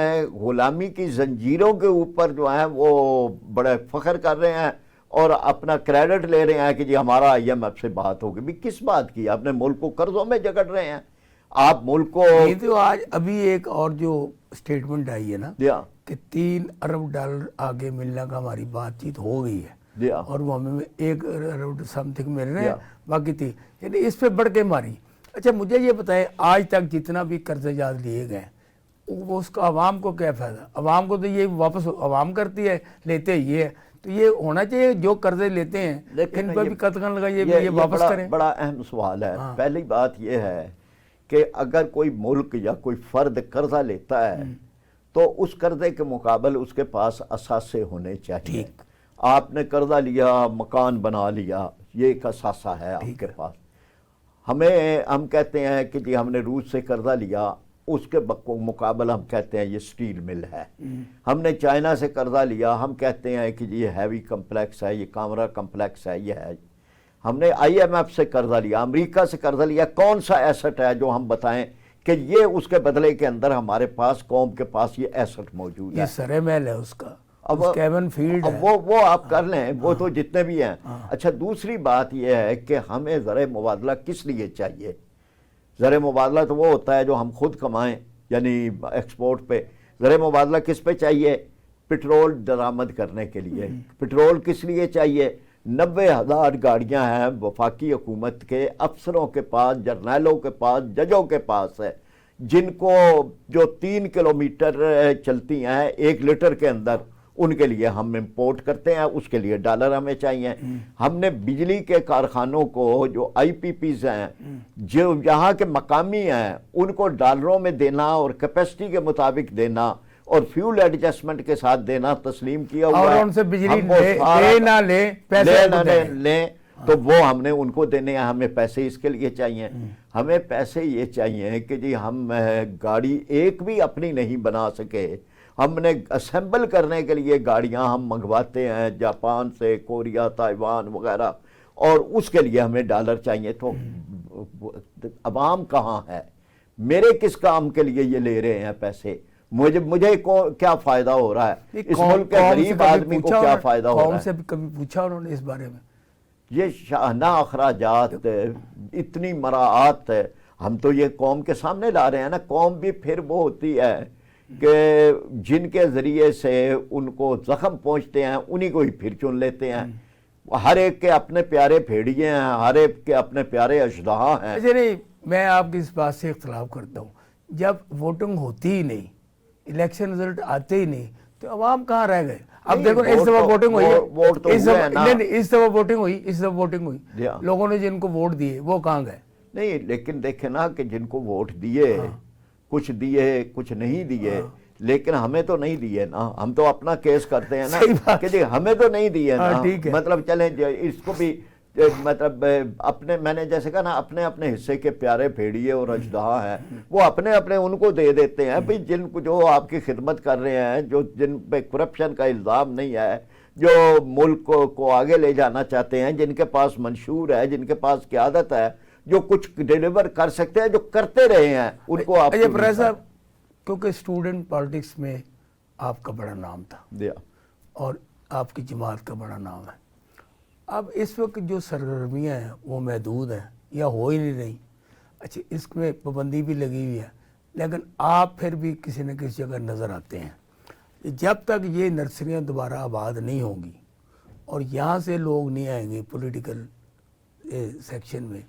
غلامی کی زنجیروں کے اوپر جو ہیں وہ بڑے فخر کر رہے ہیں اور اپنا کریڈٹ لے رہے ہیں کہ جی ہمارا آئی ایم ایف سے بات ہوگی. بھی کس بات کی؟ اپنے ملک کو قرضوں میں جکڑ رہے ہیں آپ ملک کو. یہ تو آج ابھی ایک اور جو سٹیٹمنٹ آئی ہے نا کہ 3 ارب ڈالر آگے ملنے کا ہماری بات چیت ہو گئی ہے اور وہ ہمیں 1 ارب سم تھنگ مل رہے ہیں باقی تھی، یعنی اس پہ بڑھ کے ماری. اچھا مجھے یہ بتائیں آج تک جتنا بھی قرضے جات لیے گئے وہ اس کا عوام کو کیا فائدہ؟ عوام کو تو یہ واپس عوام کرتی ہے، لیتے یہ ہے. تو یہ ہونا چاہیے جو قرضے لیتے ہیں ان پہ بھی قطغن لگائیے یہ واپس کریں. بڑا اہم سوال ہے. پہلی بات یہ ہے کہ اگر کوئی ملک یا کوئی فرد قرضہ لیتا ہے تو اس قرضے کے مقابل اس کے پاس اثاثے ہونے چاہیے. آپ نے قرضہ لیا، مکان بنا لیا، یہ ایک اثاثہ ہے آپ کے پاس. ہم کہتے ہیں کہ جی ہم نے روس سے قرضہ لیا، اس کے مقابل ہم کہتے ہیں یہ سٹیل مل ہے. ہم نے چائنا سے قرضہ لیا، ہم کہتے ہیں کہ یہ ہیوی کمپلیکس ہے، یہ کامرا کمپلیکس ہے، یہ ہے. ہم نے آئی ایم ایف سے قرضہ لیا، امریکہ سے قرضہ لیا. کون سا ایسٹ ہے جو ہم بتائیں کہ یہ اس کے بدلے کے اندر ہمارے پاس قوم کے پاس یہ ایسٹ موجود ہے؟ یہ سرے محل ہے اس کا، کیون فیلڈ ہے. وہ آپ کر لیں، وہ تو جتنے بھی ہیں. اچھا دوسری بات یہ ہے کہ ہمیں زر مبادلہ کس لیے چاہیے؟ زر مبادلہ تو وہ ہوتا ہے جو ہم خود کمائیں، یعنی ایکسپورٹ پہ. زر مبادلہ کس پہ چاہیے؟ پٹرول درآمد کرنے کے لیے. پٹرول کس لیے چاہیے؟ 90,000 گاڑیاں ہیں وفاقی حکومت کے افسروں کے پاس، جرنیلوں کے پاس، ججوں کے پاس ہے، جن کو جو 3 کلومیٹر چلتی ہیں 1 لیٹر کے اندر، ان کے لیے ہم امپورٹ کرتے ہیں، اس کے لیے ڈالر ہمیں چاہیے. ہم نے بجلی کے کارخانوں کو جو آئی پی پیز ہیں جو یہاں کے مقامی ہیں ان کو ڈالروں میں دینا اور کیپیسٹی کے مطابق دینا اور فیول ایڈجسٹمنٹ کے ساتھ دینا تسلیم کیا ہوا ہے. اور ان سے بجلی لے نہ لے پیسے لیں تو وہ ہم نے ان کو دینے ہیں. ہمیں پیسے اس کے لیے چاہیے. ہمیں پیسے یہ چاہیے کہ جی ہم گاڑی ایک بھی اپنی نہیں بنا سکے، ہم نے اسمبل کرنے کے لیے گاڑیاں ہم منگواتے ہیں جاپان سے، کوریا، تائیوان وغیرہ، اور اس کے لیے ہمیں ڈالر چاہیے. تو عوام کہاں ہے؟ میرے کس کام کے لیے یہ لے رہے ہیں پیسے؟ مجھے کیا فائدہ ہو رہا ہے؟ اس ملک کے غریب آدمی کو کیا فائدہ ہو رہا ہے؟ قوم سے کبھی پوچھا انہوں نے اس بارے میں؟ یہ شاہانہ اخراجات، اتنی مراعات ہے، ہم تو یہ قوم کے سامنے لا رہے ہیں نا. قوم بھی پھر وہ ہوتی ہے کہ جن کے ذریعے سے ان کو زخم پہنچتے ہیں انہی کو ہی پھر چن لیتے ہیں. ہر ایک کے اپنے پیارے بھیڑیے ہیں، ہر ایک کے اپنے پیارے اژدہا ہیں. نہیں، میں آپ کی اس بات سے اختلاف کرتا ہوں. جب ووٹنگ ہوتی ہی نہیں، الیکشن رزلٹ آتے ہی نہیں، تو عوام کہاں رہ گئے؟ اب دیکھو اس دفعہ ووٹنگ ہوئی، اس دفعہ ووٹنگ ہوئی، لوگوں نے جن کو ووٹ دیے وہ کہاں گئے؟ نہیں لیکن دیکھیں نا کہ جن کو ووٹ دیے، کچھ دیے کچھ نہیں دیے، لیکن ہمیں تو نہیں دیے نا. ہم تو اپنا کیس کرتے ہیں نا کہ جی ہمیں تو نہیں دیے نا. مطلب چلیں اس کو بھی مطلب اپنے، میں نے جیسے کہا نا، اپنے اپنے حصے کے پیارے بھیڑیے اور اژدہا ہیں، وہ اپنے اپنے ان کو دے دیتے ہیں. بھئی جن کو جو آپ کی خدمت کر رہے ہیں، جو جن پہ کرپشن کا الزام نہیں ہے، جو ملک کو آگے لے جانا چاہتے ہیں، جن کے پاس منشور ہے، جن کے پاس قیادت ہے، جو کچھ ڈیلیور کر سکتے ہیں، جو کرتے رہے ہیں، ان کو آپ صاحب کیونکہ اسٹوڈنٹ پالیٹکس میں آپ کا بڑا نام تھا اور آپ کی جماعت کا بڑا نام ہے. اب اس وقت جو سرگرمیاں ہیں وہ محدود ہیں یا ہو ہی نہیں رہی. اچھا اس میں پابندی بھی لگی ہوئی ہے، لیکن آپ پھر بھی کسی نہ کسی جگہ نظر آتے ہیں. جب تک یہ نرسریاں دوبارہ آباد نہیں ہوں گی اور یہاں سے لوگ نہیں آئیں گے پولیٹیکل سیکشن میں،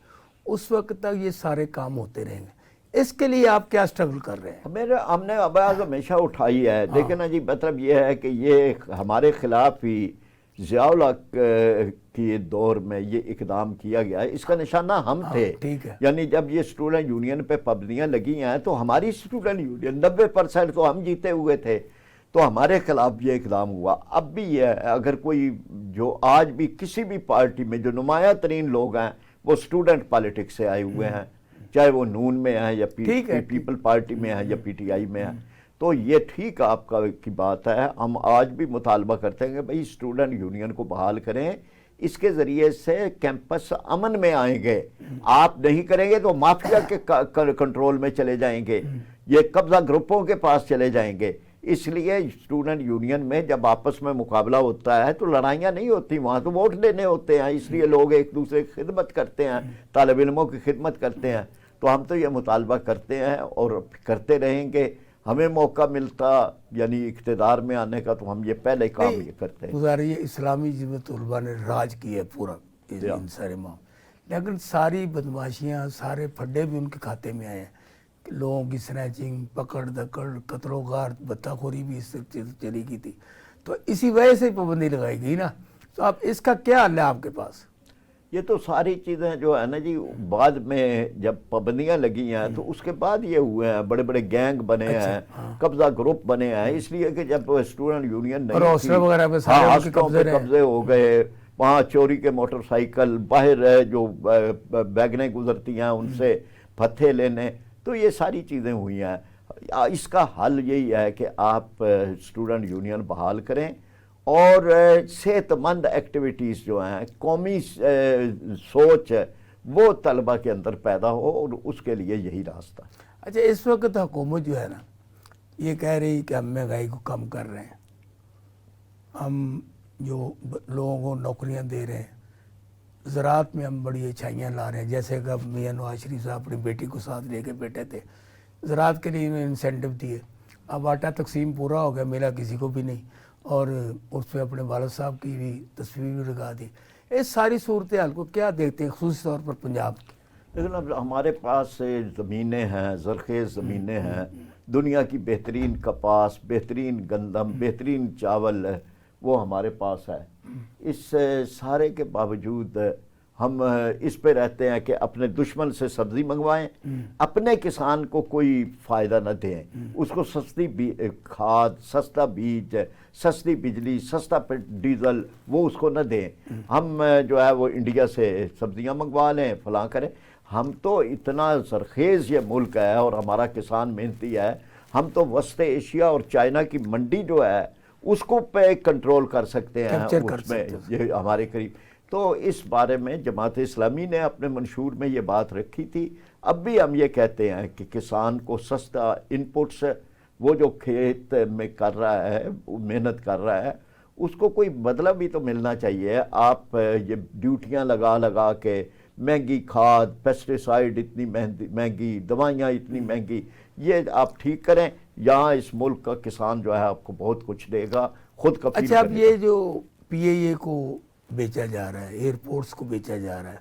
اس وقت تک یہ سارے کام ہوتے رہیں گے. اس کے لیے آپ کیا سٹرگل کر رہے ہیں؟ ہم نے آواز ہمیشہ اٹھائی ہے. دیکھیں نا جی، مطلب یہ ہے کہ یہ ہمارے خلاف ہی ضیاء الحق کے دور میں یہ اقدام کیا گیا ہے، اس کا نشانہ ہم تھے۔ ٹھیک ہے، یعنی جب یہ اسٹوڈنٹ یونین پہ پابندیاں لگی ہیں تو ہماری اسٹوڈنٹ یونین 90% تو ہم جیتے ہوئے تھے، تو ہمارے خلاف یہ اقدام ہوا۔ اب بھی یہ ہے، اگر کوئی جو آج بھی کسی بھی پارٹی میں جو نمایاں ترین لوگ ہیں وہ اسٹوڈنٹ پالیٹکس سے آئے ہوئے ہیں، چاہے وہ نون میں ہیں یا پیپل پارٹی میں ہیں یا پی ٹی آئی میں ہیں، تو یہ ٹھیک آپ کی بات ہے۔ ہم آج بھی مطالبہ کرتے ہیں کہ بھئی اسٹوڈنٹ یونین کو بحال کریں، اس کے ذریعے سے کیمپس امن میں آئیں گے۔ آپ نہیں کریں گے تو مافیا کے کنٹرول میں چلے جائیں گے، یہ قبضہ گروپوں کے پاس چلے جائیں گے۔ اس لیے اسٹوڈنٹ یونین میں جب آپس میں مقابلہ ہوتا ہے تو لڑائیاں نہیں ہوتی، وہاں تو ووٹ لینے ہوتے ہیں، اس لیے لوگ ایک دوسرے کی خدمت کرتے ہیں، طالب علموں کی خدمت کرتے ہیں۔ تو ہم تو یہ مطالبہ کرتے ہیں اور کرتے رہیں گے۔ ہمیں موقع ملتا یعنی اقتدار میں آنے کا تو ہم یہ پہلے کام یہ کرتے ہیں۔ گزارے اسلامی جمعیت علماء نے راج کیا ہے پورا ان سارے معاملے، لیکن ساری بدماشیاں، سارے پھڈے بھی ان کے کھاتے میں آئے ہیں۔ لوگوں کی سنیچنگ، پکڑ دکڑ، قتل و غارت، بتہ خوری بھی اس سے چلی کی تھی، تو اسی وجہ سے پابندی لگائی گئی نا۔ تو اب اس کا کیا حل ہے آپ کے پاس؟ یہ تو ساری چیزیں جو ہے نا جی، بعد میں جب پابندیاں لگی ہیں تو اس کے بعد یہ ہوئے ہیں، بڑے بڑے گینگ بنے ہیں، قبضہ گروپ بنے ہیں، اس لیے کہ جب اسٹوڈنٹ یونین نہیں تھی، ہاسٹلوں پہ قبضے ہو گئے، وہاں چوری کے موٹر سائیکل، باہر جو بیگنیں گزرتی ہیں ان سے پھتے لینے، تو یہ ساری چیزیں ہوئی ہیں۔ اس کا حل یہی ہے کہ آپ اسٹوڈنٹ یونین بحال کریں اور صحت مند ایکٹیویٹیز جو ہیں، قومی سوچ وہ طلبہ کے اندر پیدا ہو، اور اس کے لیے یہی راستہ۔ اچھا، اس وقت حکومت جو ہے نا یہ کہہ رہی کہ ہم مہنگائی کو کم کر رہے ہیں، ہم جو لوگوں کو نوکریاں دے رہے ہیں، زراعت میں ہم بڑی اچھائیاں لا رہے ہیں، جیسے کہ اب میاں نواز شریف صاحب اپنی بیٹی کو ساتھ لے کے بیٹھے تھے، زراعت کے لیے انہیں انسینٹو دیے، اب آٹا تقسیم پورا ہو گیا، ملا کسی کو بھی نہیں، اور اس پہ اپنے والد صاحب کی بھی تصویر بھی لگا دی۔ اس ساری صورتحال کو کیا دیکھتے ہیں خصوصی طور پر پنجاب کی؟ لیکن اب ہمارے پاس زمینیں ہیں، زرخیز زمینیں ہیں، دنیا کی بہترین کپاس، بہترین گندم، بہترین چاول وہ ہمارے پاس ہے۔ اس سارے کے باوجود ہم اس پہ رہتے ہیں کہ اپنے دشمن سے سبزی منگوائیں، اپنے کسان کو کوئی فائدہ نہ دیں، اس کو سستی کھاد، سستا بیج، سستی بجلی، سستا ڈیزل وہ اس کو نہ دیں۔ ہم جو ہے وہ انڈیا سے سبزیاں منگوا لیں، فلاں کریں۔ ہم تو اتنا زرخیز یہ ملک ہے اور ہمارا کسان محنتی ہے، ہم تو وسط ایشیا اور چائنا کی منڈی جو ہے اس کو پہ کنٹرول کر سکتے ہیں، اس میں یہ ہمارے قریب۔ تو اس بارے میں جماعت اسلامی نے اپنے منشور میں یہ بات رکھی تھی۔ اب بھی ہم یہ کہتے ہیں کہ کسان کو سستا انپٹس، وہ جو کھیت میں کر رہا ہے، محنت کر رہا ہے، اس کو کوئی بدلہ بھی تو ملنا چاہیے۔ آپ یہ ڈیوٹیاں لگا لگا کے مہنگی کھاد، پیسٹیسائڈ اتنی مہنگی، دوائیاں اتنی مہنگی، یہ آپ ٹھیک کریں، یہاں اس ملک کا کسان جو ہے آپ کو بہت کچھ دے گا، خود کفیل کرے گا۔ اچھا، اب یہ جو پی اے اے کو بیچا جا رہا ہے، ایئرپورٹس کو بیچا جا رہا ہے،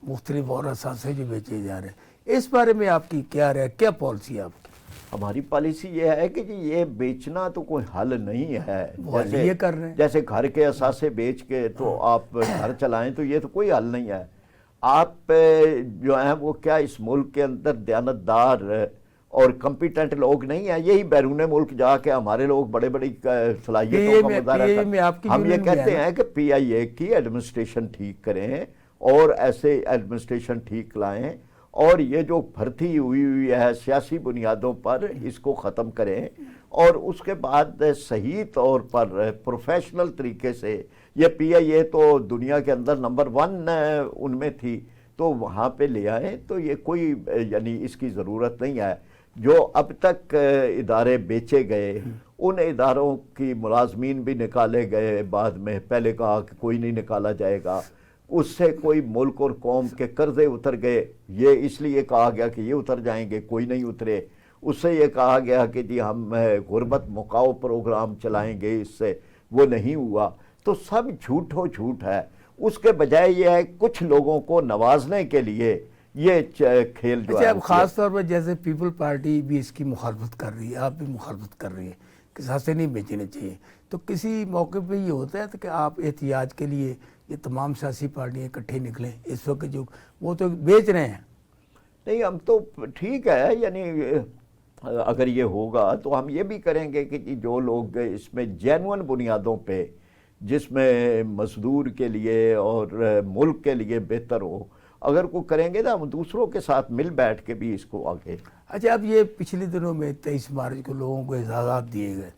مختلف اور اثاثے جو بیچے جا رہے ہیں، اس بارے میں آپ کی کیا رائے، کیا پالیسی ہے آپ کی؟ ہماری پالیسی یہ ہے کہ جی یہ بیچنا تو کوئی حل نہیں ہے۔ یہ کر رہے ہیں جیسے گھر کے اثاثے بیچ کے تو آپ گھر چلائیں، تو یہ تو کوئی حل نہیں ہے۔ آپ جو ہیں وہ کیا اس ملک کے اندر دیانتدار اور کمپیٹنٹ لوگ نہیں ہیں؟ یہی بیرون ملک جا کے ہمارے لوگ بڑی بڑی صلاحیتوں کا مظاہرہ کرتے ہیں۔ ہم یہ کہتے ہیں کہ پی آئی اے کی ایڈمنسٹریشن ٹھیک کریں اور ایسے ایڈمنسٹریشن ٹھیک لائیں، اور یہ جو بھرتی ہوئی ہے سیاسی بنیادوں پر اس کو ختم کریں، اور اس کے بعد صحیح طور پر پروفیشنل طریقے سے یہ پی آئی اے تو دنیا کے اندر نمبر 1 ان میں تھی، تو وہاں پہ لے آئیں۔ تو یہ کوئی یعنی اس کی ضرورت نہیں ہے۔ جو اب تک ادارے بیچے گئے، ان اداروں کی ملازمین بھی نکالے گئے بعد میں، پہلے کہا کہ کوئی نہیں نکالا جائے گا، اس سے کوئی ملک اور قوم کے قرضے اتر گئے، یہ اس لیے کہا گیا کہ یہ اتر جائیں گے، کوئی نہیں اترے۔ اس سے یہ کہا گیا کہ جی ہم غربت مکاؤ پروگرام چلائیں گے، اس سے وہ نہیں ہوا۔ تو سب جھوٹ ہے۔ اس کے بجائے یہ ہے کچھ لوگوں کو نوازنے کے لیے یہ کھیل جو ہے۔ اب خاص طور پر جیسے پیپل پارٹی بھی اس کی مخالفت کر رہی ہے، آپ بھی مخالفت کر رہی ہے، کہ سستے نہیں بیچنے چاہیے. تو کسی موقع پہ یہ ہوتا ہے کہ آپ احتجاج کے لیے یہ تمام سیاسی پارٹیاں اکٹھے نکلیں. اس وقت جو وہ تو بیچ رہے ہیں. نہیں ہم تو ٹھیک ہے، یعنی اگر یہ ہوگا تو ہم یہ بھی کریں گے کہ جو لوگ اس میں جینون بنیادوں پہ، جس میں مزدور کے لیے اور ملک کے لیے بہتر ہو، اگر کو کریں گے تو ہم دوسروں کے ساتھ مل بیٹھ کے بھی اس کو آگے. اچھا، اب یہ پچھلے دنوں میں 23 مارچ کو لوگوں کو اعزازات دیے گئے،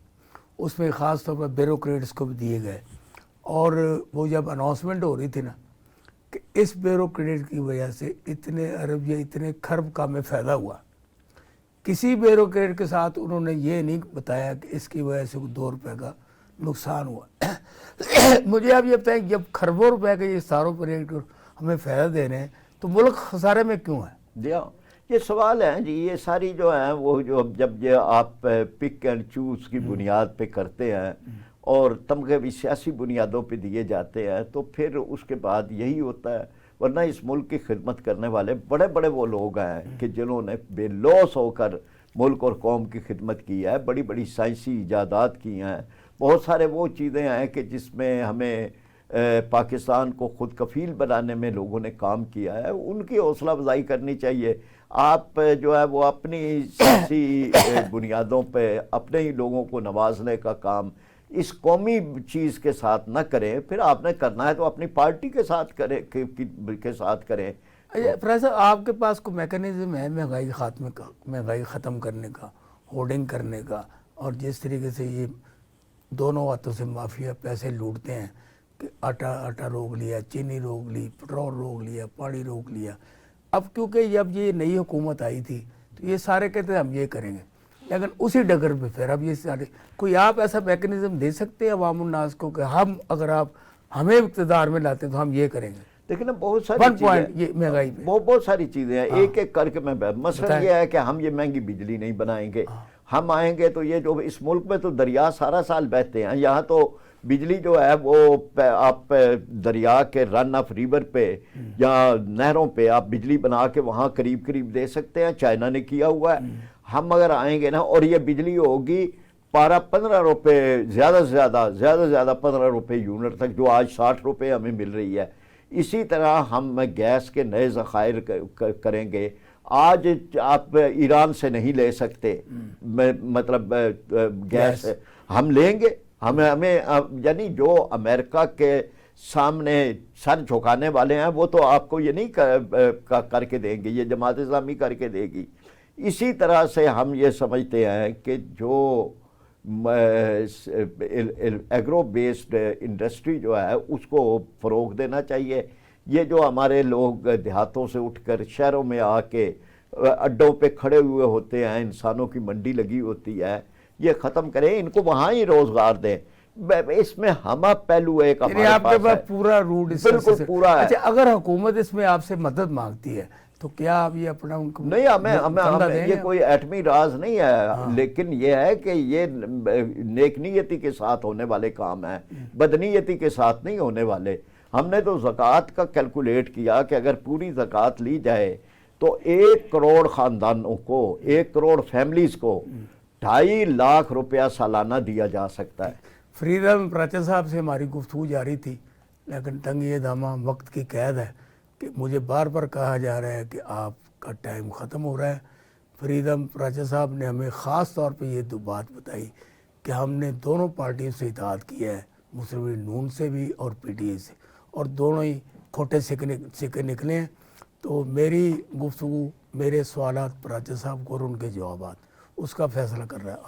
اس میں خاص طور پر بیوروکریٹس کو بھی دیے گئے، اور وہ جب اناؤنسمنٹ ہو رہی تھی نا کہ اس بیوروکریٹ کی وجہ سے اتنے ارب یا اتنے کھرب کا میں فائدہ ہوا، کسی بیوروکریٹ کے ساتھ انہوں نے یہ نہیں بتایا کہ اس کی وجہ سے 2 روپے کا نقصان ہوا. مجھے آپ یہ بتائیں جب کھربوں روپے کے یہ ساروں پروجیکٹ ہمیں فائدہ دے رہے ہیں تو ملک خسارے میں کیوں ہے؟ جی ہاں، یہ سوال ہے جی. یہ ساری جو ہیں وہ جو جب یہ آپ پک اینڈ چوز کی بنیاد پہ کرتے ہیں اور تمغے بھی سیاسی بنیادوں پہ دیے جاتے ہیں تو پھر اس کے بعد یہی ہوتا ہے. ورنہ اس ملک کی خدمت کرنے والے بڑے بڑے وہ لوگ ہیں کہ جنہوں نے بے لوث ہو کر ملک اور قوم کی خدمت کی ہے، بڑی بڑی سائنسی ایجادات کی ہیں. بہت سارے وہ چیزیں ہیں کہ جس میں ہمیں پاکستان کو خود کفیل بنانے میں لوگوں نے کام کیا ہے. ان کی حوصلہ افزائی کرنی چاہیے. آپ جو ہے وہ اپنی سیاسی بنیادوں پہ اپنے ہی لوگوں کو نوازنے کا کام اس قومی چیز کے ساتھ نہ کریں. پھر آپ نے کرنا ہے تو اپنی پارٹی کے ساتھ کریں کے ساتھ کریں. فراز صاحب، آپ کے پاس کوئی میکانزم ہے مہنگائی خاتمے کا، مہنگائی ختم کرنے کا، ہورڈنگ کرنے کا، اور جس طریقے سے یہ دونوں ہاتھوں سے مافیا پیسے لوٹتے ہیں کہ آٹا روک لیا، چینی روک لی، پٹرول روک لیا، پانی روک لیا. اب کیونکہ جب یہ نئی حکومت آئی تھی تو یہ سارے کہتے ہیں ہم یہ کریں گے، لیکن اسی ڈگر پہ پھر اب یہ سارے کوئی آپ ایسا میکانزم دے سکتے ہیں عوام الناس کو کہ ہم اگر آپ ہمیں اقتدار میں لاتے ہیں تو ہم یہ کریں گے؟ دیکھیں نا بہت ساری چیزیں، یہ مہنگائی پہ بہت ساری چیزیں ہیں. ایک ایک کر کے میں مثلا یہ ہے کہ ہم یہ مہنگی بجلی نہیں بنائیں گے. ہم آئیں گے تو یہ جو اس ملک میں تو دریا سارا سال بہتے ہیں، یہاں تو بجلی جو ہے وہ آپ دریا کے رن آف ریور پہ یا نہروں پہ آپ بجلی بنا کے وہاں قریب قریب دے سکتے ہیں. چائنا نے کیا ہوا ہے. ہم اگر آئیں گے نا اور یہ بجلی ہوگی 15 روپے زیادہ سے زیادہ 15 روپے یونٹ تک، جو آج 60 روپے ہمیں مل رہی ہے. اسی طرح ہم گیس کے نئے ذخائر کریں گے. آج آپ ایران سے نہیں لے سکتے، مطلب گیس ہم لیں گے. ہمیں یعنی جو امریکہ کے سامنے سر جھکانے والے ہیں وہ تو آپ کو یہ نہیں کر کے دیں گے، یہ جماعت اسلامی کر کے دے گی. اسی طرح سے ہم یہ سمجھتے ہیں کہ جو ایگرو بیسڈ انڈسٹری جو ہے اس کو فروغ دینا چاہیے. یہ جو ہمارے لوگ دیہاتوں سے اٹھ کر شہروں میں آ کے اڈوں پہ کھڑے ہوئے ہوتے ہیں، انسانوں کی منڈی لگی ہوتی ہے، یہ ختم کریں. ان کو وہاں ہی روزگار دیں. اس میں ہما پہلو ایک ہمارے آپ کے پاس پاس ہے، پورا روٹ بالکل پورا ہے. اچھا، اگر حکومت اس میں آپ سے مدد مانگتی ہے تو کیا آپ یہ اپنا ان کو نہیں، ہمیں یہ کوئی ایٹمی راز نہیں ہے، لیکن یہ ہے کہ یہ نیک نیتی کے ساتھ ہونے والے کام ہیں، بدنیتی کے ساتھ نہیں ہونے والے. ہم نے تو زکوٰۃ کا کیلکولیٹ کیا کہ اگر پوری زکوٰۃ لی جائے تو 1 کروڑ خاندانوں کو، 1 کروڑ فیملیز کو 2.5 لاکھ روپیہ سالانہ دیا جا سکتا ہے. فریدم پراچا صاحب سے ہماری گفتگو جاری تھی، لیکن تنگی دامہ وقت کی قید ہے کہ مجھے بار بار کہا جا رہا ہے کہ آپ کا ٹائم ختم ہو رہا ہے. فریدم پراچا صاحب نے ہمیں خاص طور پہ یہ بات بتائی کہ ہم نے دونوں پارٹیوں سے اتحاد کیا ہے، مسلم لیگ نون سے بھی اور پی ٹی آئی سے، اور دونوں ہی کھوٹے سکے نکلے ہیں. تو میری گفتگو، میرے سوالات پراچا صاحب کو اور ان کے جوابات، اس کا فیصلہ کر رہا ہے آپ.